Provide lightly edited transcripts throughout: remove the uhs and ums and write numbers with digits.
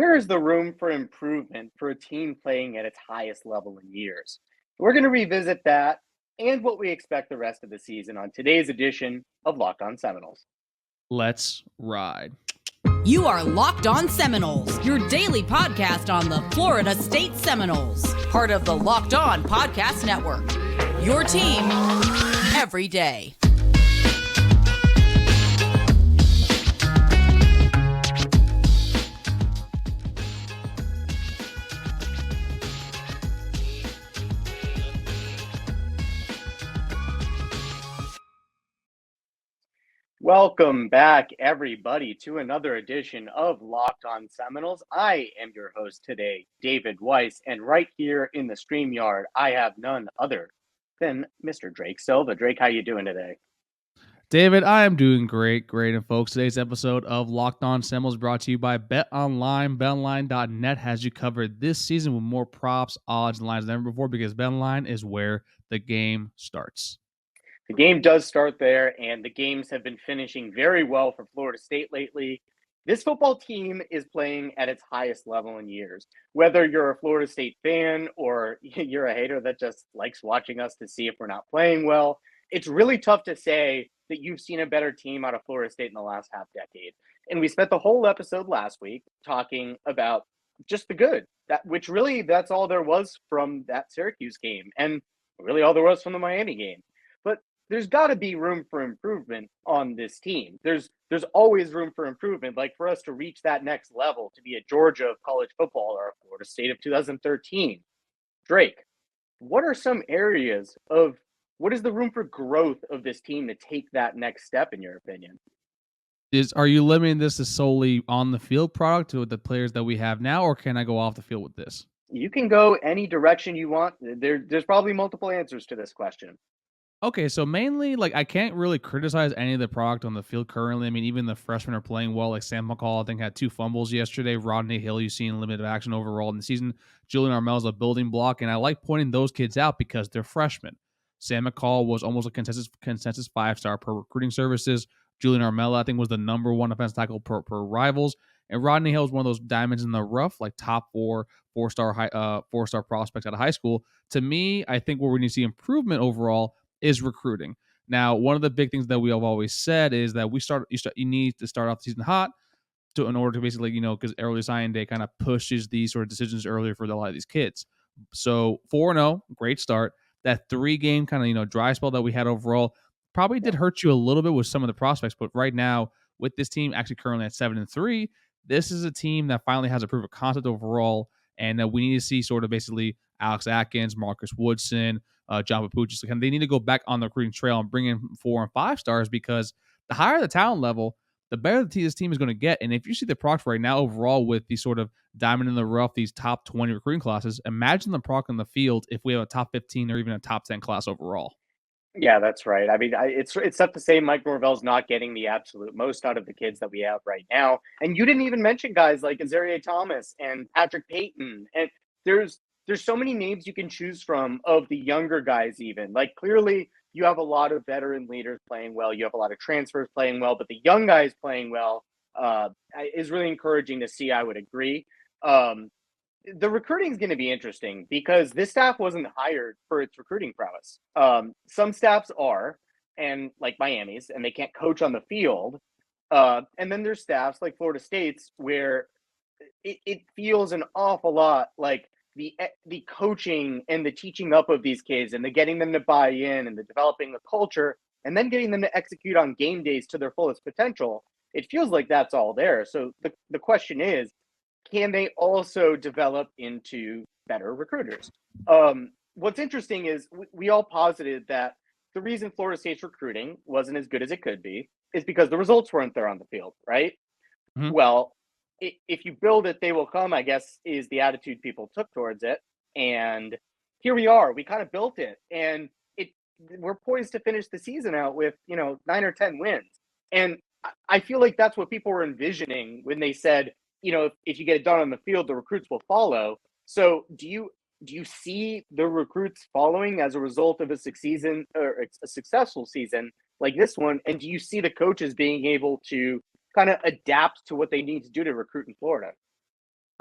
where is the room for improvement for a team playing at its highest level in years? We're going to revisit that and what we expect the rest of the season on today's edition of Locked On Seminoles. Let's ride. You are Locked On Seminoles, your daily podcast on the Florida State Seminoles, part of the Locked On Podcast Network. Your team every day. Welcome back, everybody, to another edition of Locked On Seminoles. I am your host today, David Weiss, and right here in the StreamYard, I have none other than Mr. Drake Silva. Drake, how you doing today? David, I am doing great. And folks, today's episode of Locked On Seminoles brought to you by BetOnline. BetOnline.net has you covered this season with more props, odds, and lines than ever before because BetOnline is where the game starts. The game does start there, and the games have been finishing very well for Florida State lately. This football team is playing at its highest level in years. Whether you're a Florida State fan or you're a hater that just likes watching us to see if we're not playing well, it's really tough to say that you've seen a better team out of Florida State in the last half decade. And we spent the whole episode last week talking about just the good, that's all there was from that Syracuse game, and really all there was from the Miami game. But there's got to be room for improvement on this team. There's always room for improvement, like for us to reach that next level, to be a Georgia of college football or a Florida State of 2013. Drake, what are some areas of what is the room for growth of this team to take that next step, in your opinion? Are you limiting this to solely on the field product to the players that we have now, or can I go off the field with this? You can go any direction you want. There's probably multiple answers to this question. Okay, so mainly, I can't really criticize any of the product on the field currently. I mean, even the freshmen are playing well. Like Sam McCall, I think, had 2 fumbles yesterday. Rodney Hill, you've seen limited action overall in the season. Julian Armel is a building block, and I like pointing those kids out because they're freshmen. Sam McCall was almost a consensus 5-star per recruiting services. Julian Armel, I think, was the number 1 offensive tackle per Rivals. And Rodney Hill is one of those diamonds in the rough, like top 4-star prospects out of high school. To me, I think where we need to see improvement overall is recruiting. Now, one of the big things that we have always said is that you need to start off the season hot in order to basically, because early signing day kind of pushes these sort of decisions earlier for a lot of these kids. So 4-0, great start. That 3-game kind of, dry spell that we had overall probably did hurt you a little bit with some of the prospects. But right now, with this team actually currently at 7-3, this is a team that finally has a proof of concept overall. And we need to see sort of basically Alex Atkins, Marcus Woodson, John Papuchis. They need to go back on the recruiting trail and bring in 4 and 5 stars because the higher the talent level, the better this team is going to get. And if you see the product right now overall with these sort of diamond in the rough, these top 20 recruiting classes, imagine the product on the field if we have a top 15 or even a top 10 class overall. Yeah, that's right. I mean, it's tough to say Mike Norvell's not getting the absolute most out of the kids that we have right now. And you didn't even mention guys like Azaria Thomas and Patrick Payton. And there's so many names you can choose from of the younger guys even. Like, clearly, you have a lot of veteran leaders playing well. You have a lot of transfers playing well. But the young guys playing well is really encouraging to see, I would agree. The recruiting is going to be interesting because this staff wasn't hired for its recruiting prowess. Some staffs are, and like Miami's, and they can't coach on the field. And then there's staffs like Florida State's where it feels an awful lot like the coaching and the teaching up of these kids and the getting them to buy in and the developing the culture and then getting them to execute on game days to their fullest potential. It feels like that's all there. So the question is, can they also develop into better recruiters? What's interesting is we all posited that the reason Florida State's recruiting wasn't as good as it could be is because the results weren't there on the field, right? Mm-hmm. Well, if you build it, they will come, I guess, is the attitude people took towards it. And here we are. We kind of built it. And we're poised to finish the season out with, 9 or 10 wins. And I feel like that's what people were envisioning when they said, if you get it done on the field, the recruits will follow. So do you see the recruits following as a result of a successful season like this one? And do you see the coaches being able to kind of adapt to what they need to do to recruit in Florida?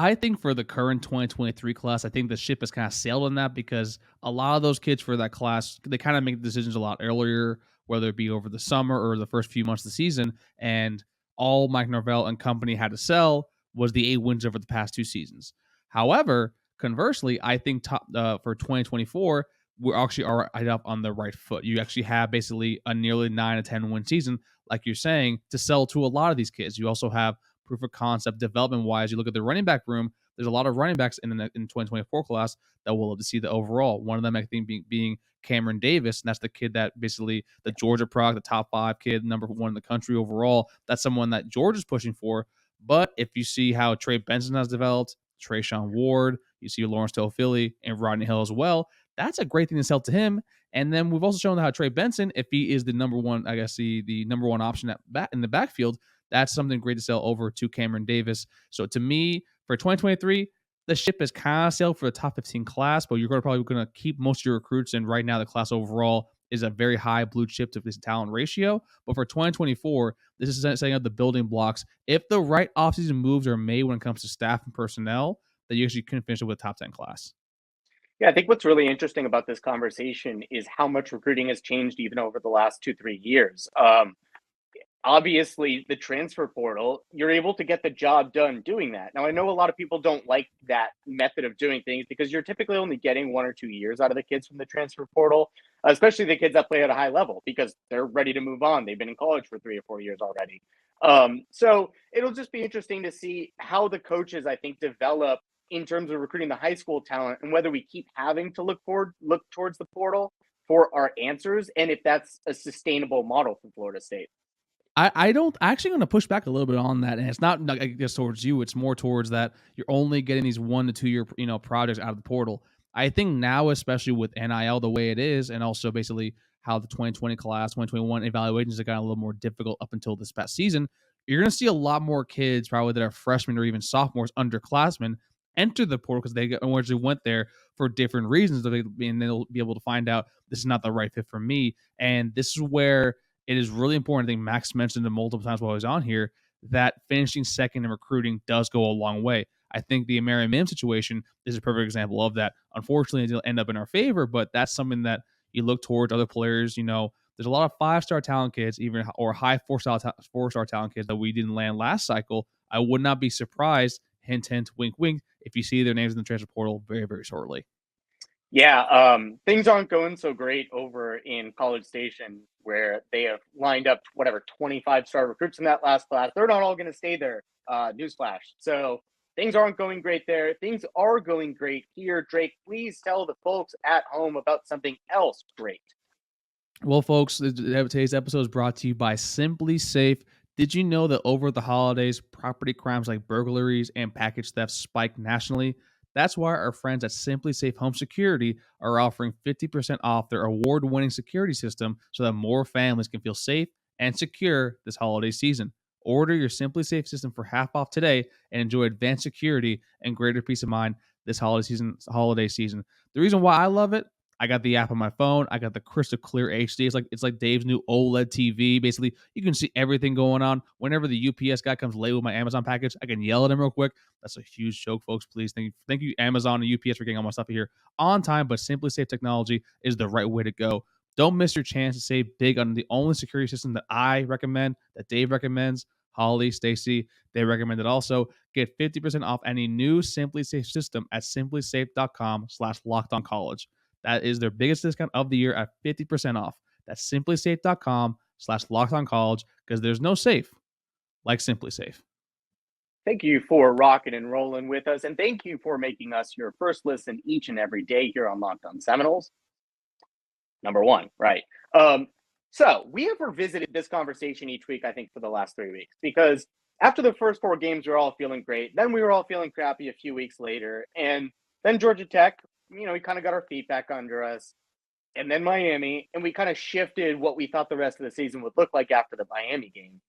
I think for the current 2023 class, I think the ship has kind of sailed on that because a lot of those kids for that class, they kind of make decisions a lot earlier, whether it be over the summer or the first few months of the season. And all Mike Norvell and company had to sell was the 8 wins over the past 2 seasons. However, conversely, I think for 2024, we actually are right up on the right foot. You actually have basically a nearly 9 to 10 win season, like you're saying, to sell to a lot of these kids. You also have proof of concept development wise. You look at the running back room, there's a lot of running backs in 2024 class that we'll love to see the overall. One of them, I think, being Cameron Davis, and that's the kid that basically the Georgia product, the top 5 kid, number 1 in the country overall. That's someone that Georgia's pushing for. But if you see how Trey Benson has developed, Trayshawn Ward, you see Lawrence Toafili and Rodney Hill as well, that's a great thing to sell to him. And then we've also shown how Trey Benson, if he is the number one, I guess the number one option in the backfield, that's something great to sell over to Cameron Davis. So to me, for 2023, the ship is kind of sailed for the top 15 class, but you're probably going to keep most of your recruits. And right now, the class overall is a very high blue chip to this talent ratio. But for 2024, this is setting up the building blocks. If the right offseason moves are made when it comes to staff and personnel, that you actually couldn't finish it with a top 10 class. Yeah, I think what's really interesting about this conversation is how much recruiting has changed even over the last 2-3 years. Obviously, the transfer portal, you're able to get the job done doing that. Now, I know a lot of people don't like that method of doing things because you're typically only getting 1 or 2 years out of the kids from the transfer portal, especially the kids that play at a high level because they're ready to move on. They've been in college for 3 or 4 years already. So it'll just be interesting to see how the coaches, I think, develop in terms of recruiting the high school talent and whether we keep having to look towards the portal for our answers and if that's a sustainable model for Florida State. I don't actually going to push back a little bit on that, and it's not I guess towards you. It's more towards that you're only getting these 1 to 2 year projects out of the portal. I think now, especially with NIL the way it is, and also basically how the 2020 class, 2021 evaluations have gotten a little more difficult up until this past season, you're going to see a lot more kids probably that are freshmen or even sophomores, underclassmen, enter the portal because they originally went there for different reasons, and they'll be able to find out this is not the right fit for me, and this is where it is really important. I think Max mentioned it multiple times while I was on here that finishing second in recruiting does go a long way. I think the Amari Mims situation is a perfect example of that. Unfortunately, it'll end up in our favor, but that's something that you look towards other players. There's a lot of 5-star talent kids, even or high 4-star talent kids that we didn't land last cycle. I would not be surprised, hint, hint, wink, wink, if you see their names in the transfer portal very, very shortly. Yeah, things aren't going so great over in College Station where they have lined up 25-star recruits in that last class. They're not all going to stay there. Newsflash. So things aren't going great there. Things are going great here. Drake, please tell the folks at home about something else great. Well, folks, today's episode is brought to you by Simply Safe. Did you know that over the holidays, property crimes like burglaries and package thefts spiked nationally? That's why our friends at Simply Safe Home Security are offering 50% off their award-winning security system so that more families can feel safe and secure this holiday season. Order your Simply Safe system for half off today and enjoy advanced security and greater peace of mind this holiday season. The reason why I love it, I got the app on my phone. I got the crystal clear HD. It's like Dave's new OLED TV. Basically, you can see everything going on. Whenever the UPS guy comes late with my Amazon package, I can yell at him real quick. That's a huge joke, folks. Please, thank you, Amazon and UPS, for getting all my stuff here on time. But Simply Safe technology is the right way to go. Don't miss your chance to save big on the only security system that I recommend, that Dave recommends. Holly, Stacy, they recommend it also. Get 50% off any new Simply Safe system at simplysafe.com/lockedoncollege. That is their biggest discount of the year at 50% off. That's simplysafe.com/lockedoncollege because there's no safe like Simply Safe. Thank you for rocking and rolling with us, and thank you for making us your first listen each and every day here on Locked On Seminoles. Number one, right? So we have revisited this conversation each week, I think, for the last 3 weeks, because after the first 4 games, we were all feeling great. Then we were all feeling crappy a few weeks later, and then Georgia Tech, we kind of got our feet back under us, and then Miami, and we kind of shifted what we thought the rest of the season would look like after the Miami game.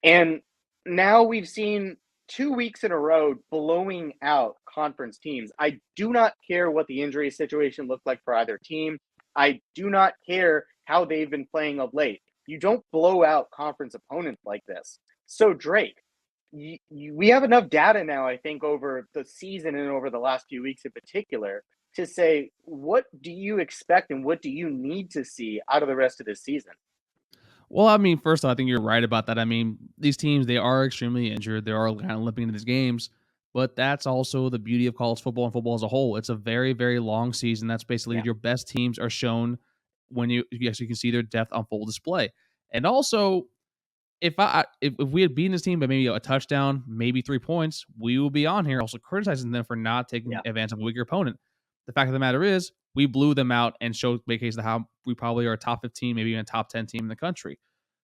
And now we've seen 2 weeks in a row blowing out conference teams. I do not care what the injury situation looked like for either team. I do not care how they've been playing of late. You don't blow out conference opponents like this. So Drake, we have enough data now, I think, over the season and over the last few weeks in particular to say, what do you expect and what do you need to see out of the rest of this season? Well, I mean, first, I think you're right about that. I mean, these teams, they are extremely injured. They are kind of limping into these games, but that's also the beauty of college football and football as a whole. It's a very, very long season. That's basically Yeah. your best teams are shown when you actually can see their depth on full display. And also, if we had beaten this team by maybe a touchdown, maybe 3 points, we will be on here also criticizing them for not taking Yeah. advantage of a weaker opponent. The fact of the matter is, we blew them out and showed the case of how we probably are a top 15, maybe even a top 10 team in the country.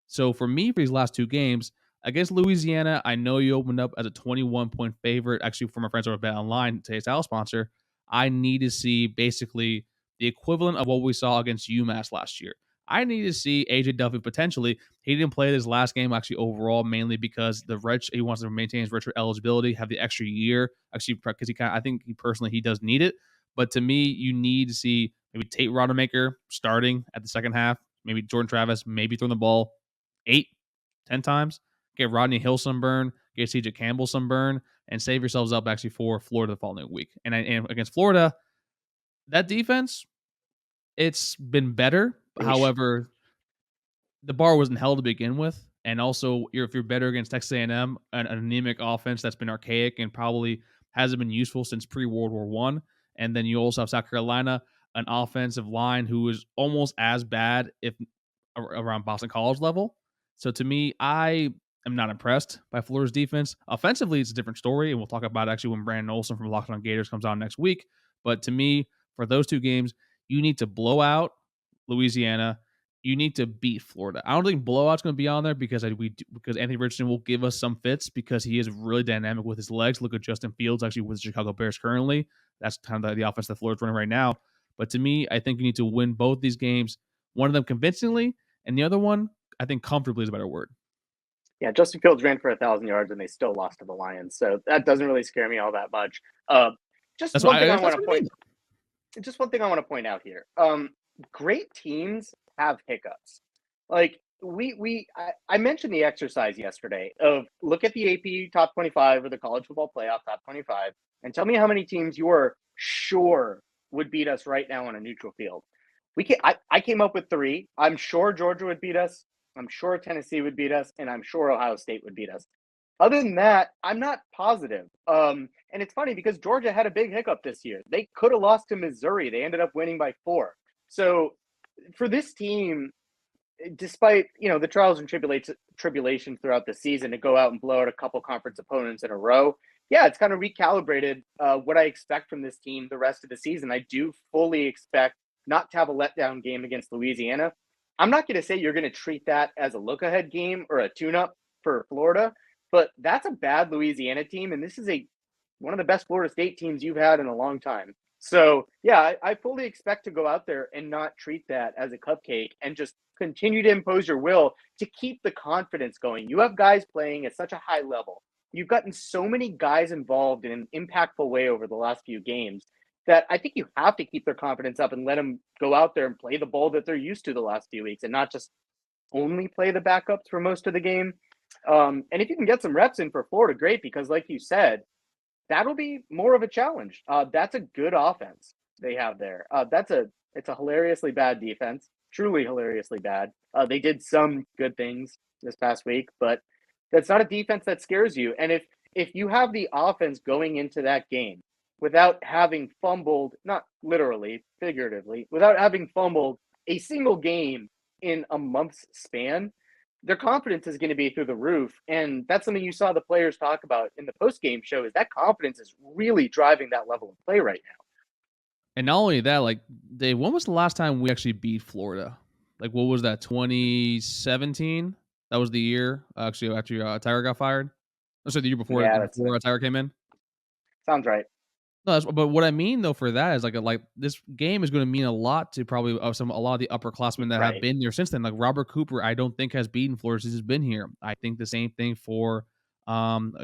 So for me, for these last 2 games against Louisiana, I know you opened up as a 21-point favorite. Actually, for my friends over at Bet Online, today's title sponsor, I need to see basically the equivalent of what we saw against UMass last year. I need to see AJ Duffy potentially. He didn't play this last game actually overall, mainly because he wants to maintain his redshirt eligibility, have the extra year actually because I think he does need it. But to me, you need to see maybe Tate Rodemaker starting at the second half, maybe Jordan Travis, maybe throwing the ball 8, 10 times. Get Rodney Hill some burn, get CJ Campbell some burn, and save yourselves up actually for Florida the following week. And against Florida, that defense, it's been better. However, the bar wasn't held to begin with. And also, if you're better against Texas A&M, an anemic offense that's been archaic and probably hasn't been useful since pre-World War One. And then you also have South Carolina, an offensive line who is almost as bad, if around Boston College level. So to me, I am not impressed by Florida's defense. Offensively, it's a different story, and we'll talk about it actually when Brandon Olson from Locked On Gators comes on next week. But to me, for those 2 games, you need to blow out Louisiana. You need to beat Florida. I don't think blowout's going to be on there because Anthony Richardson will give us some fits because he is really dynamic with his legs. Look at Justin Fields actually with the Chicago Bears currently. That's kind of the offense that Florida's running right now. But to me, I think you need to win both these games. One of them convincingly, and the other one, I think comfortably is a better word. Yeah, Justin Fields ran for 1,000 yards and they still lost to the Lions, so that doesn't really scare me all that much. Just one thing I want to point out here. Great teams have hiccups. Like I mentioned the exercise yesterday of look at the AP top 25 or the college football playoff top 25 and tell me how many teams you are sure would beat us right now on a neutral field. I came up with 3. I'm sure Georgia would beat us. I'm sure Tennessee would beat us, and I'm sure Ohio State would beat us. Other than that, I'm not positive. And it's funny because Georgia had a big hiccup this year. They could have lost to Missouri. They ended up winning by 4. So for this team, despite the trials and tribulations throughout the season, to go out and blow out a couple conference opponents in a row, yeah, it's kind of recalibrated what I expect from this team the rest of the season. I do fully expect not to have a letdown game against Louisiana. I'm not going to say you're going to treat that as a look-ahead game or a tune-up for Florida, but that's a bad Louisiana team, and this is one of the best Florida State teams you've had in a long time. So, yeah, I fully expect to go out there and not treat that as a cupcake and just continue to impose your will to keep the confidence going. You have guys playing at such a high level. You've gotten so many guys involved in an impactful way over the last few games that I think you have to keep their confidence up and let them go out there and play the ball that they're used to the last few weeks and not just only play the backups for most of the game. And if you can get some reps in for Florida, great, because like you said, that'll be more of a challenge. That's a good offense they have there. It's a hilariously bad defense, truly hilariously bad. They did some good things this past week, but that's not a defense that scares you. And if you have the offense going into that game without having fumbled, not literally, figuratively, without having fumbled a single game in a month's span, their confidence is going to be through the roof. And that's something you saw the players talk about in the post-game show, is that confidence is really driving that level of play right now. And not only that, like, Dave, when was the last time we actually beat Florida? Like, what was that, 2017? That was the year, actually, after Tiger got fired? Oh, so the year before, before Tiger came in? Sounds right. No, but what I mean though for that is like this game is going to mean a lot to probably a lot of the upperclassmen that have been there since then. Like Robert Cooper, I don't think has beaten Florida since he's been here. I think the same thing for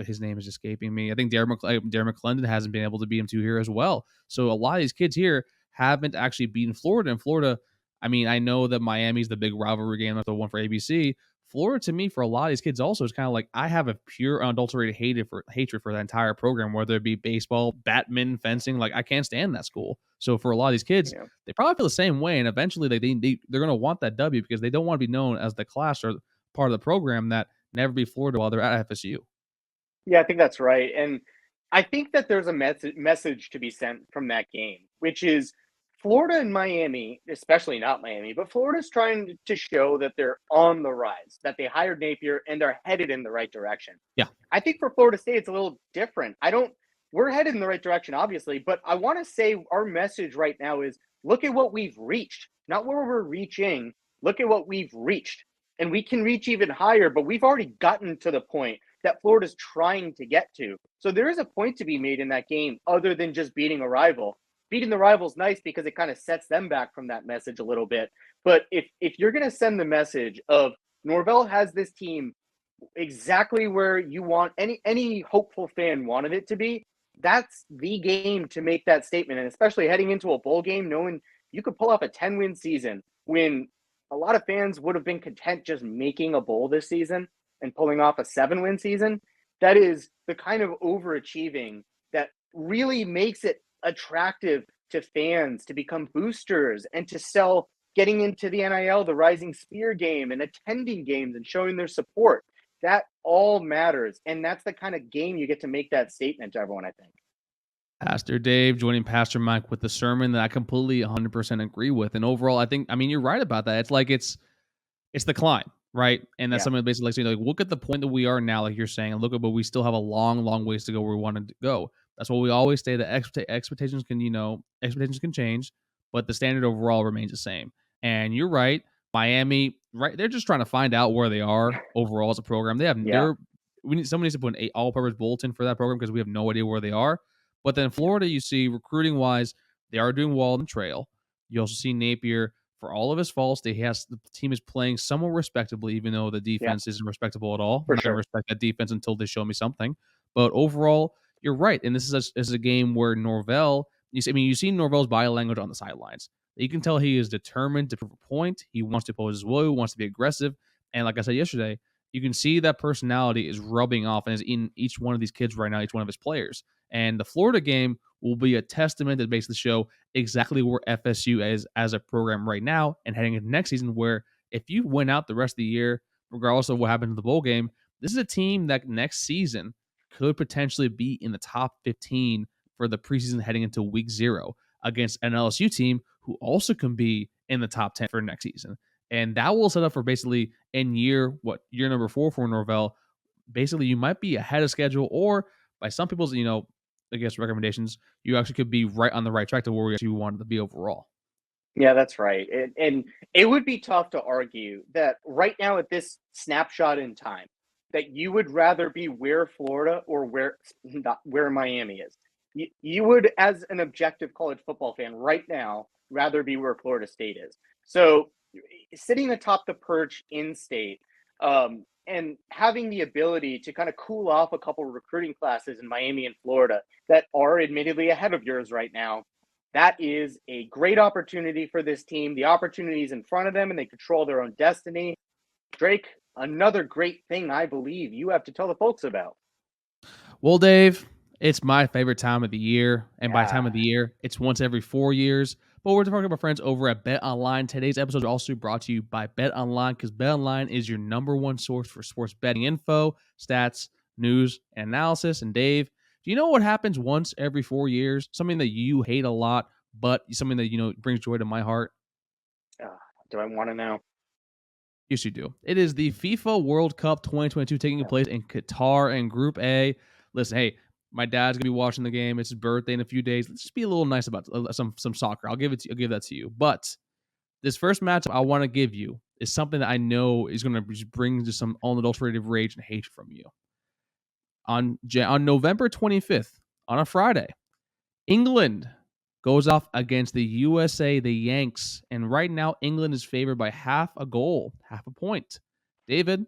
his name is escaping me. I think Darren McClendon hasn't been able to beat him to here as well. So a lot of these kids here haven't actually beaten Florida. And Florida, I mean, I know that Miami's the big rivalry game, that's the one for ABC. Florida, to me, for a lot of these kids also is kind of like, I have a pure unadulterated hatred for that entire program, whether it be baseball, badminton, fencing. Like, I can't stand that school. So for a lot of these kids, they probably feel the same way. And eventually they're going to want that W because they don't want to be known as the class or part of the program that never beat Florida while they're at FSU. Yeah, I think that's right. And I think that there's a message to be sent from that game, which is Florida and Miami, especially not Miami, but Florida's trying to show that they're on the rise, that they hired Napier and they're headed in the right direction. Yeah. I think for Florida State, it's a little different. We're headed in the right direction, obviously, but I want to say our message right now is look at what we've reached, not where we're reaching. Look at what we've reached. And we can reach even higher, but we've already gotten to the point that Florida's trying to get to. So there is a point to be made in that game other than just beating a rival. Beating the rival is nice because it kind of sets them back from that message a little bit. But if you're going to send the message of Norvell has this team exactly where you want any hopeful fan wanted it to be, that's the game to make that statement. And especially heading into a bowl game, knowing you could pull off a 10-win season when a lot of fans would have been content just making a bowl this season and pulling off a 7-win season. That is the kind of overachieving that really makes it attractive to fans to become boosters and to sell getting into the NIL, the Rising Spear game, and attending games and showing their support. That all matters. And that's the kind of game you get to make that statement to everyone, I think. Pastor Dave joining Pastor Mike with the sermon that I completely 100% agree with. And overall, you're right about that. It's like it's the climb, right? And that's something that basically like saying, like, look at the point that we are now, like you're saying, and look at, but we still have a long, long ways to go where we want to go. That's what we always say, that expectations can change, but the standard overall remains the same. And you're right, Miami, right? They're just trying to find out where they are overall as a program. They have somebody needs to put an all-purpose bulletin for that program because we have no idea where they are. But then Florida, you see, recruiting wise, they are doing well on the trail. You also see Napier, for all of his faults, the team is playing somewhat respectably, even though the defense isn't respectable at all. I'm not going to respect that defense until they show me something. But overall, you're right. And this is a game where Norvell, you see Norvell's body language on the sidelines. You can tell he is determined to prove a point. He wants to pose his will. He wants to be aggressive. And like I said yesterday, you can see that personality is rubbing off and is in each one of these kids right now, each one of his players. And the Florida game will be a testament to basically show exactly where FSU is as a program right now and heading into next season, where if you win out the rest of the year, regardless of what happens in the bowl game, this is a team that next season could potentially be in the top 15 for the preseason heading into week 0 against an LSU team who also can be in the top 10 for next season. And that will set up for basically in year number 4 for Norvell. Basically, you might be ahead of schedule, or by some people's, recommendations, you actually could be right on the right track to where we actually wanted to be overall. Yeah, that's right. And it would be tough to argue that right now at this snapshot in time, that you would rather be where Florida or where Miami is. You would, as an objective college football fan right now, rather be where Florida State is. So sitting atop the perch in state and having the ability to kind of cool off a couple of recruiting classes in Miami and Florida that are admittedly ahead of yours right now, that is a great opportunity for this team. The opportunity is in front of them and they control their own destiny. Drake, another great thing I believe you have to tell the folks about. Well, Dave, it's my favorite time of the year. And by time of the year, it's once every 4 years. But we're talking about friends over at BetOnline. Today's episode is also brought to you by BetOnline, because BetOnline is your number one source for sports betting info, stats, news, and analysis. And Dave, do you know what happens once every 4 years? Something that you hate a lot, but something that brings joy to my heart. Do I want to know? Yes, you do. It is the FIFA World Cup 2022 taking place in Qatar and Group A. Listen, hey, my dad's gonna be watching the game. It's his birthday in a few days. Let's just be a little nice about some soccer. I'll give that to you. But this first matchup I want to give you is something that I know is gonna just bring just some unadulterated rage and hate from you. On November 25th, on a Friday, England goes off against the USA, the Yanks, and right now England is favored by half a point. David,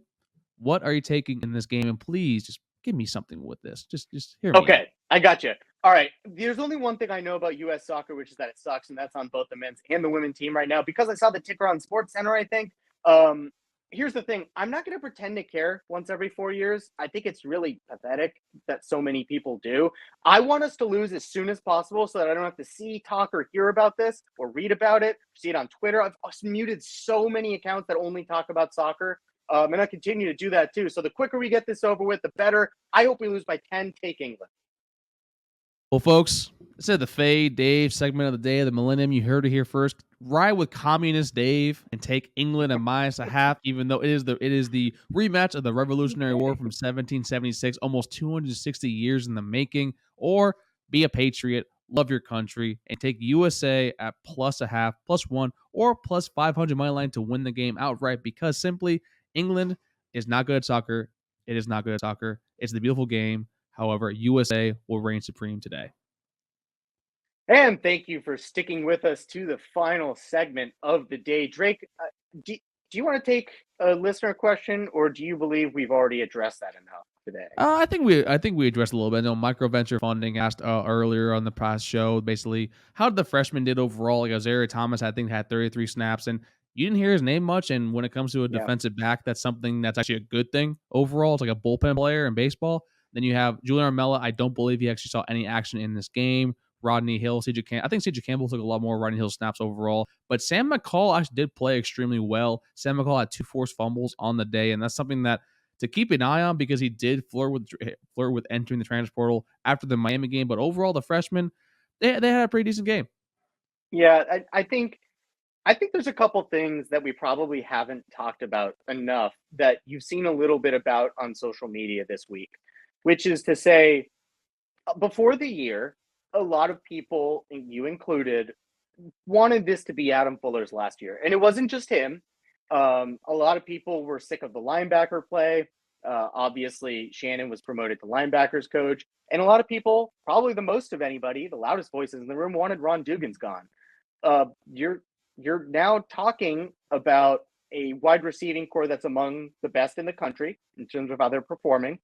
what are you taking in this game? And please just give me something with this. Just hear me. Okay, I got you. All right. There's only one thing I know about U.S. soccer, which is that it sucks, and that's on both the men's and the women's team right now. Because I saw the ticker on SportsCenter, I think here's the thing. I'm not going to pretend to care once every 4 years. I think it's really pathetic that so many people do. I want us to lose as soon as possible so that I don't have to see, talk, or hear about this or read about it, see it on Twitter. I've muted so many accounts that only talk about soccer. And I continue to do that too. So the quicker we get this over with, the better. I hope we lose by 10. Take England. Well, folks, this is the Fade Dave segment of the day of the millennium. You heard it here first. Ride with Communist Dave and take England at -0.5, even though it is the rematch of the Revolutionary War from 1776, almost 260 years in the making. Or be a patriot, love your country, and take USA at +0.5, +1, or +500 money line to win the game outright, because simply England is not good at soccer. It is not good at soccer. It's the beautiful game. However, USA will reign supreme today. And thank you for sticking with us to the final segment of the day. Drake, do you want to take a listener question, or do you believe we've already addressed that enough today? I think we addressed a little bit. I know microventure funding asked earlier on the past show, basically how the freshman did overall. Like Isaiah Thomas, I think, had 33 snaps, and you didn't hear his name much. And when it comes to a defensive back, that's something that's actually a good thing overall. It's like a bullpen player in baseball. Then you have Julian Armella. I don't believe he actually saw any action in this game. Rodney Hill, I think CJ Campbell took a lot more Rodney Hill snaps overall. But Sam McCall actually did play extremely well. Sam McCall had 2 forced fumbles on the day, and that's something that to keep an eye on, because he did flirt with entering the transfer portal after the Miami game. But overall, the freshmen, they had a pretty decent game. Yeah, I think there's a couple things that we probably haven't talked about enough that you've seen a little bit about on social media this week, which is to say, before the year, a lot of people, and you included, wanted this to be Adam Fuller's last year. And it wasn't just him. A lot of people were sick of the linebacker play. Obviously, Shannon was promoted to linebackers coach. And a lot of people, probably the most of anybody, the loudest voices in the room, wanted Ron Dugan's gone. You're now talking about a wide receiving core that's among the best in the country in terms of how they're performing.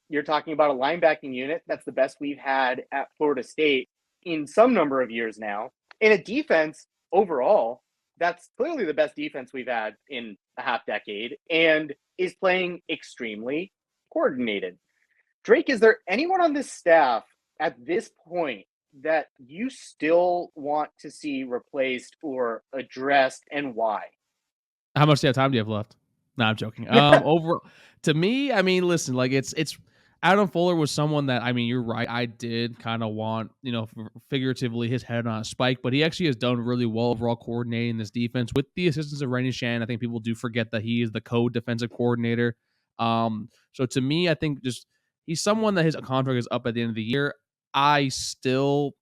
You're talking about a linebacking unit that's the best we've had at Florida State in some number of years now. In a defense overall, that's clearly the best defense we've had in a half decade and is playing extremely coordinated. Drake, is there anyone on this staff at this point that you still want to see replaced or addressed, and why? How much time do you have left? No, I'm joking. Over to me, I mean, listen, like it's Adam Fuller was someone that, I mean, you're right. I did kind of want, figuratively his head on a spike, but he actually has done really well overall coordinating this defense with the assistance of Rennie Shan. I think people do forget that he is the co-defensive coordinator. So to me, I think just he's someone that his contract is up at the end of the year. I am still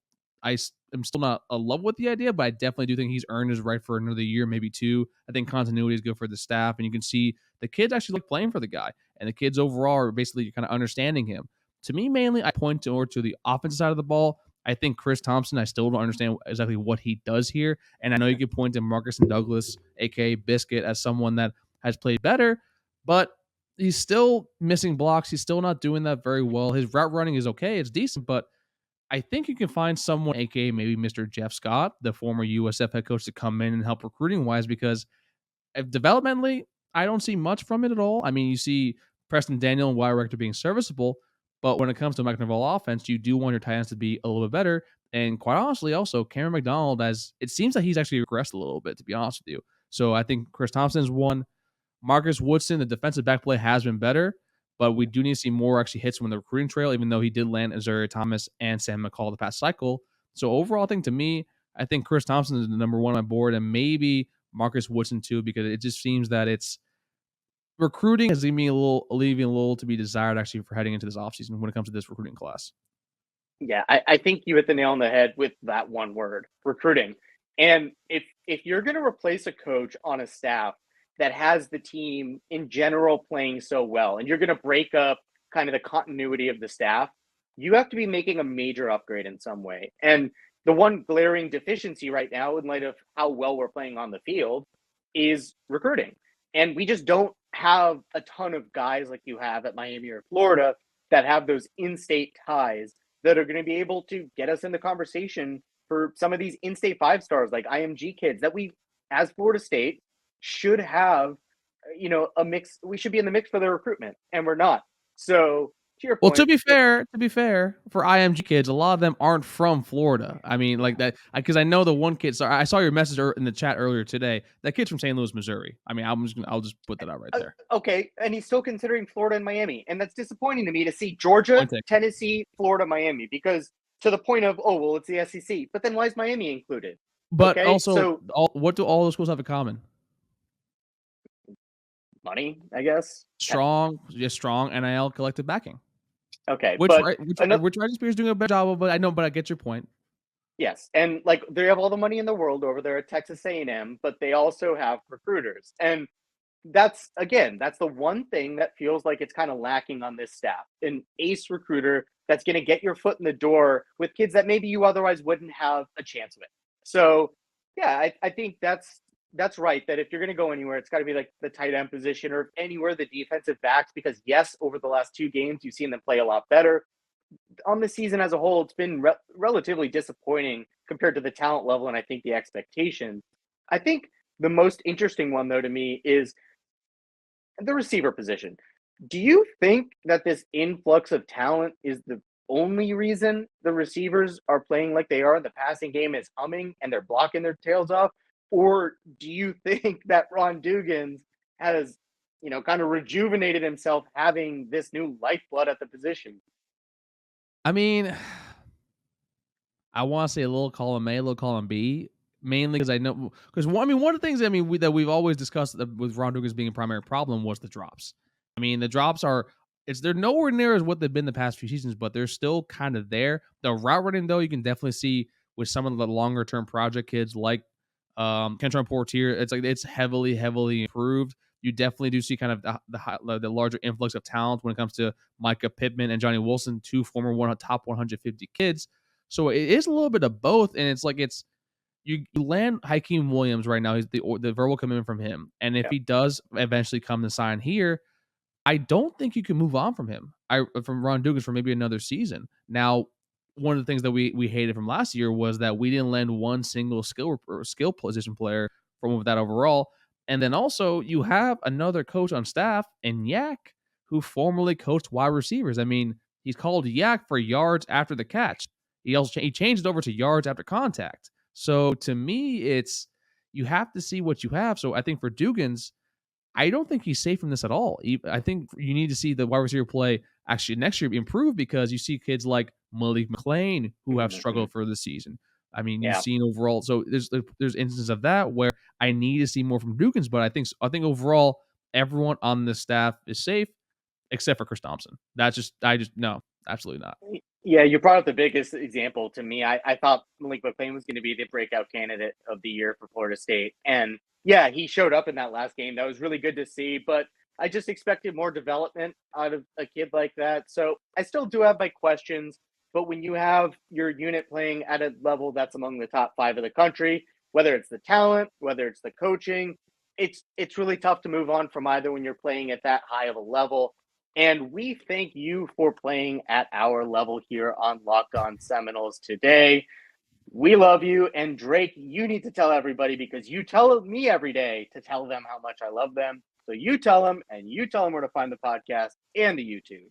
not in love with the idea, but I definitely do think he's earned his right for another year, maybe 2. I think continuity is good for the staff, and you can see the kids actually like playing for the guy, and the kids overall are basically kind of understanding him. To me, mainly, I point to the offensive side of the ball. I think Chris Thompson, I still don't understand exactly what he does here, and I know you could point to Marcus and Douglas, aka Biscuit, as someone that has played better, but he's still missing blocks. He's still not doing that very well. His route running is okay. It's decent, but I think you can find someone, aka maybe Mr. Jeff Scott, the former USF head coach, to come in and help recruiting wise, because if developmentally, I don't see much from it at all. I mean, you see Preston Daniel and wide rector being serviceable, but when it comes to Mike Norvell offense, you do want your tight ends to be a little bit better. And quite honestly, also Cameron McDonald, it seems that he's actually regressed a little bit, to be honest with you. So I think Chris Thompson is one. Marcus Woodson, the defensive back play has been better, but we do need to see more actually hits from the recruiting trail, even though he did land Isaiah Thomas and Sam McCall the past cycle. So overall, I think Chris Thompson is the number 1 on my board, and maybe Marcus Woodson too, because it just seems that it's recruiting is leaving a little to be desired actually for heading into this offseason when it comes to this recruiting class. Yeah, I think you hit the nail on the head with that one word, recruiting. And if you're going to replace a coach on a staff that has the team in general playing so well, and you're going to break up kind of the continuity of the staff, you have to be making a major upgrade in some way. And the one glaring deficiency right now, in light of how well we're playing on the field, is recruiting. And we just don't have a ton of guys like you have at Miami or Florida that have those in-state ties that are going to be able to get us in the conversation for some of these in-state 5 stars like IMG kids that we, as Florida State, should have a mix. We should be in the mix for the recruitment, and we're not. So to your Well, point, to be fair, for IMG kids, a lot of them aren't from Florida. I mean, like that, because I know the one kid. So I saw your message in the chat earlier today. That kid's from St. Louis, Missouri. I mean, I'll just put that out right there. Okay, and he's still considering Florida and Miami, and that's disappointing to me to see Georgia, Tennessee, Florida, Miami, because to the point of, oh well, it's the SEC, but then why is Miami included? But also, what do all those schools have in common? Money, I guess. Strong NIL collective backing. Okay, which Ragin Spears doing a better job of, but I get your point. Yes, and like they have all the money in the world over there at Texas A&M, but they also have recruiters, and that's the one thing that feels like it's kind of lacking on this staff: an ace recruiter that's going to get your foot in the door with kids that maybe you otherwise wouldn't have a chance with. So, yeah, I think that's right. That if you're going to go anywhere, it's got to be like the tight end position or anywhere the defensive backs, because yes, over the last 2 games, you've seen them play a lot better. On the season as a whole, it's been relatively disappointing compared to the talent level and I think the expectations. I think the most interesting one, though, to me is the receiver position. Do you think that this influx of talent is the only reason the receivers are playing like they are? The passing game is humming and they're blocking their tails off? Or do you think that Ron Dugans has, kind of rejuvenated himself having this new lifeblood at the position? I mean, I want to say a little column A, a little column B, mainly because one of the things that we've always discussed with Ron Dugans being a primary problem was the drops. I mean, the drops they're nowhere near as what they've been the past few seasons, but they're still kind of there. The route running, though, you can definitely see with some of the longer term project kids like Kentron Portier, it's heavily improved. You definitely do see kind of the larger influx of talent when it comes to Micah Pittman and Johnny Wilson, 2 former top 150 kids. So it is a little bit of both, and you land Hakeem Williams right now. He's the verbal commitment from him, and if he does eventually come to sign here, I don't think you can move on from him. From Ron Dugans for maybe another season. Now, one of the things that we hated from last year was that we didn't land one single skill position player from that overall. And then also you have another coach on staff in Yak who formerly coached wide receivers. I mean, he's called Yak for yards after the catch. He changed it over to yards after contact. So to me, you have to see what you have. So I think for Dugans, I don't think he's safe from this at all. I think you need to see the wide receiver play actually next year improve, because you see kids like Malik McClain who have struggled for the season. I mean, you've seen overall. So there's instances of that where I need to see more from Dugans, but I think overall everyone on the staff is safe except for Chris Thompson. No, absolutely not. Yeah, you brought up the biggest example to me. I thought Malik McClain was going to be the breakout candidate of the year for Florida State. And yeah, he showed up in that last game. That was really good to see, but I just expected more development out of a kid like that. So I still do have my questions, but when you have your unit playing at a level that's among the top 5 of the country, whether it's the talent, whether it's the coaching, it's really tough to move on from either when you're playing at that high of a level. And we thank you for playing at our level here on Locked On Seminoles today. We love you. And Drake, you need to tell everybody, because you tell me every day to tell them how much I love them. So you tell them, and you tell them where to find the podcast and the YouTube.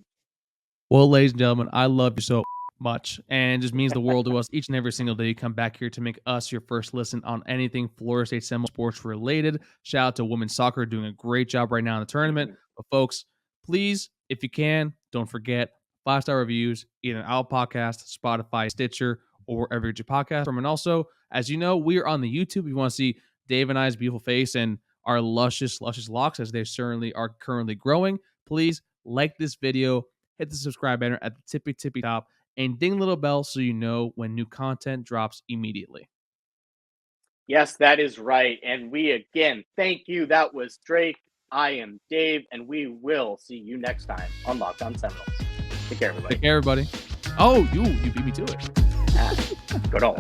Well, ladies and gentlemen, I love you so much, and it just means the world to us each and every single day you come back here to make us your first listen on anything Florida State Seminoles sports related. Shout out to women's soccer doing a great job right now in the tournament. But folks, please, if you can, don't forget 5-star reviews, either on Apple Podcast, Spotify, Stitcher, or wherever you get your podcast from. And also, as you know, we are on the YouTube. If you want to see Dave and I's beautiful face and our luscious locks, as they certainly are currently growing, please like this video, hit the subscribe button at the tippy top, and ding the little bell so you know when new content drops immediately. Yes, that is right. And we, again, thank you. That was Drake. I am Dave, and we will see you next time on Locked On Seminoles. Take care, everybody. Oh, you beat me to it. Good old.